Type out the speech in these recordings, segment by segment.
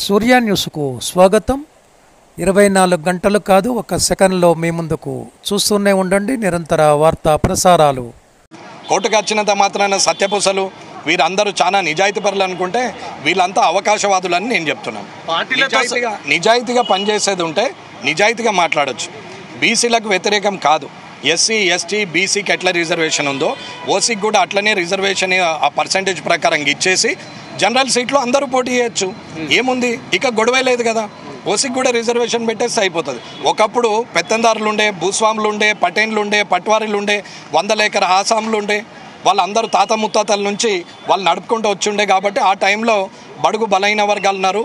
సూర్య న్యూస్కు స్వాగతం. 24 గంటలు కాదు, ఒక సెకండ్లో మీ ముందుకు. చూస్తూనే ఉండండి నిరంతర వార్తా ప్రసారాలు. కోర్టుకు వచ్చినంత మాత్రాన సత్యపుసలు వీరందరూ చాలా నిజాయితీపరులు అనుకుంటే వీళ్ళంతా అవకాశవాదులని నేను చెప్తున్నాను. నిజాయితీగా పనిచేసేది ఉంటే నిజాయితీగా మాట్లాడచ్చు. బీసీలకు వ్యతిరేకం కాదు. ఎస్సీ ఎస్టీ బీసీకి ఎట్లా రిజర్వేషన్ ఉందో ఓసీకి కూడా అట్లనే రిజర్వేషన్ ఆ పర్సంటేజ్ ప్రకారం ఇచ్చేసి జనరల్ సీట్లో అందరూ పోటీ చేయొచ్చు. ఏముంది, ఇక గొడవే లేదు కదా. ఓసీకి కూడా రిజర్వేషన్ పెట్టేస్తే అయిపోతుంది. ఒకప్పుడు పెత్తందారులు ఉండే, భూస్వాములు ఉండే, పటేన్లు ఉండే, పట్వారీలు ఉండే, 100 ఎకర ఆసాములు ఉండే, వాళ్ళందరూ తాత ముత్తాతల నుంచి వాళ్ళు నడుపుకుంటూ వచ్చి ఉండే. కాబట్టి ఆ టైంలో బడుగు బలైన వర్గాలు ఉన్నారు,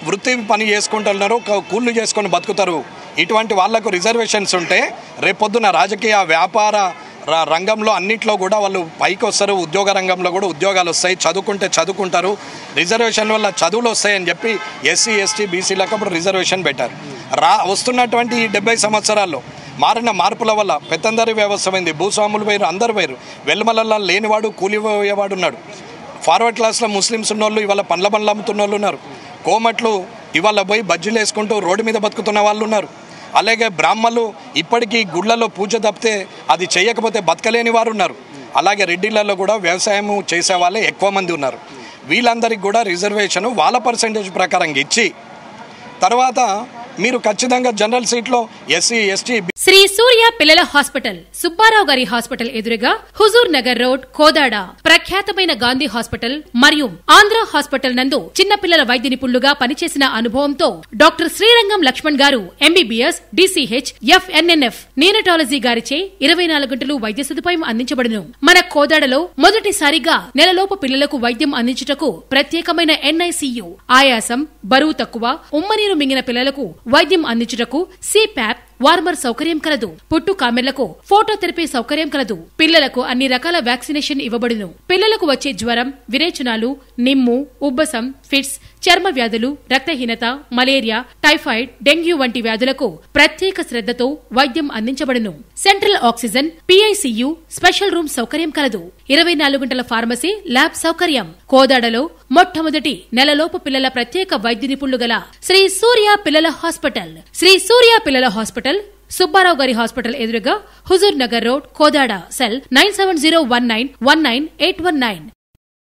వృత్తి పని చేసుకుంటున్నారు, కూళ్ళు చేసుకొని బతుకుతారు. ఇటువంటి వాళ్లకు రిజర్వేషన్స్ ఉంటే రేపొద్దున రాజకీయ వ్యాపార రంగంలో అన్నిట్లో కూడా వాళ్ళు పైకి వస్తారు. ఉద్యోగ రంగంలో కూడా ఉద్యోగాలు వస్తాయి, చదువుకుంటారు. రిజర్వేషన్ వల్ల చదువులు వస్తాయని చెప్పి ఎస్సీ ఎస్టీ బీసీలకు అప్పుడు రిజర్వేషన్ పెట్టారు. వస్తున్నటువంటి ఈ 70 సంవత్సరాల్లో మారిన మార్పుల వల్ల పెత్తందరి వ్యవస్థ అయింది. భూస్వాములు వేరు, అందరు వేరు. వెల్మలల్లో లేనివాడు కూలిపోయేవాడు ఉన్నాడు. ఫార్వర్డ్ క్లాస్లో ముస్లిమ్స్ ఉన్నోళ్ళు ఇవాళ పండ్లు అమ్ముతున్న వాళ్ళు ఉన్నారు. కోమట్లు ఇవాళ పోయి బజ్జీలు వేసుకుంటూ రోడ్డు మీద బతుకుతున్న వాళ్ళు ఉన్నారు. అలాగే బ్రాహ్మణులు ఇప్పటికీ గుళ్ళలో పూజ తప్పితే అది చేయకపోతే బతకలేని వారు ఉన్నారు. అలాగే రెడ్డిలలో కూడా వ్యవసాయం చేసే వాళ్ళే ఎక్కువ మంది ఉన్నారు. వీళ్ళందరికీ కూడా రిజర్వేషన్ వాళ్ళ పర్సంటేజ్ ప్రకారం ఇచ్చి తర్వాత మీరు ఖచ్చితంగా జనరల్ సీట్లో ఎస్సీ ఎస్టీ. శ్రీ సూర్య పిల్లల హాస్పిటల్, సుబ్బారావు గారి హాస్పిటల్ ఎదురుగా, హుజూర్ నగర్ రోడ్, కోదాడ. ప్రఖ్యాతమైన గాంధీ హాస్పిటల్ మరియు ఆంధ్ర హాస్పిటల్ నందు చిన్నపిల్లల వైద్య నిపుణులుగా పనిచేసిన అనుభవంతో డాక్టర్ శ్రీరంగం లక్ష్మణ్ గారు ఎంబీబీఎస్, డిసిహెచ్, ఎఫ్ఎన్ఎన్ఎఫ్, నీనటాలజీ గారిచే 24 గంటలు వైద్య సదుపాయం అందించబడును. మన కోదాడలో మొదటిసారిగా నెలలోపు పిల్లలకు వైద్యం అందించుటకు ప్రత్యేకమైన ఎన్ఐసియు, ఆయాసం, బరువు తక్కువ, ఉమ్మనీరు మింగిన పిల్లలకు వైద్యం అందించుటకు సిప్యాప్, వార్మర్ సౌకర్యం కలదు. పుట్టు కామెర్లకు ఫోటోథెరపీ సౌకర్యం కలదు. పిల్లలకు అన్ని రకాల వ్యాక్సినేషన్ ఇవ్వబడును. పిల్లలకు వచ్చే జ్వరం, విరేచనాలు, నిమ్ము, ఉబ్బసం, ఫిట్స్, చర్మ వ్యాధులు, రక్తహీనత, మలేరియా, టైఫాయిడ్, డెంగ్యూ వంటి వ్యాధులకు ప్రత్యేక శ్రద్ధతో వైద్యం అందించబడును. Central oxygen, PICU, special room సౌకర్యం కలదు. 24 గంటల ఫార్మసీ, ల్యాబ్ సౌకర్యం. కోదాడలో మొట్టమొదటి నెలలోపు పిల్లల ప్రత్యేక వైద్య నిపుణులు గల శ్రీ సూర్య పిల్లల హాస్పిటల్. శ్రీ సూర్య పిల్లల హాస్పిటల్ సుబ్బారావు గారి హాస్పిటల్ ఎదురుగా, హుజూర్ నగర్ రోడ్, కోదాడ. సెల్ 9701919819.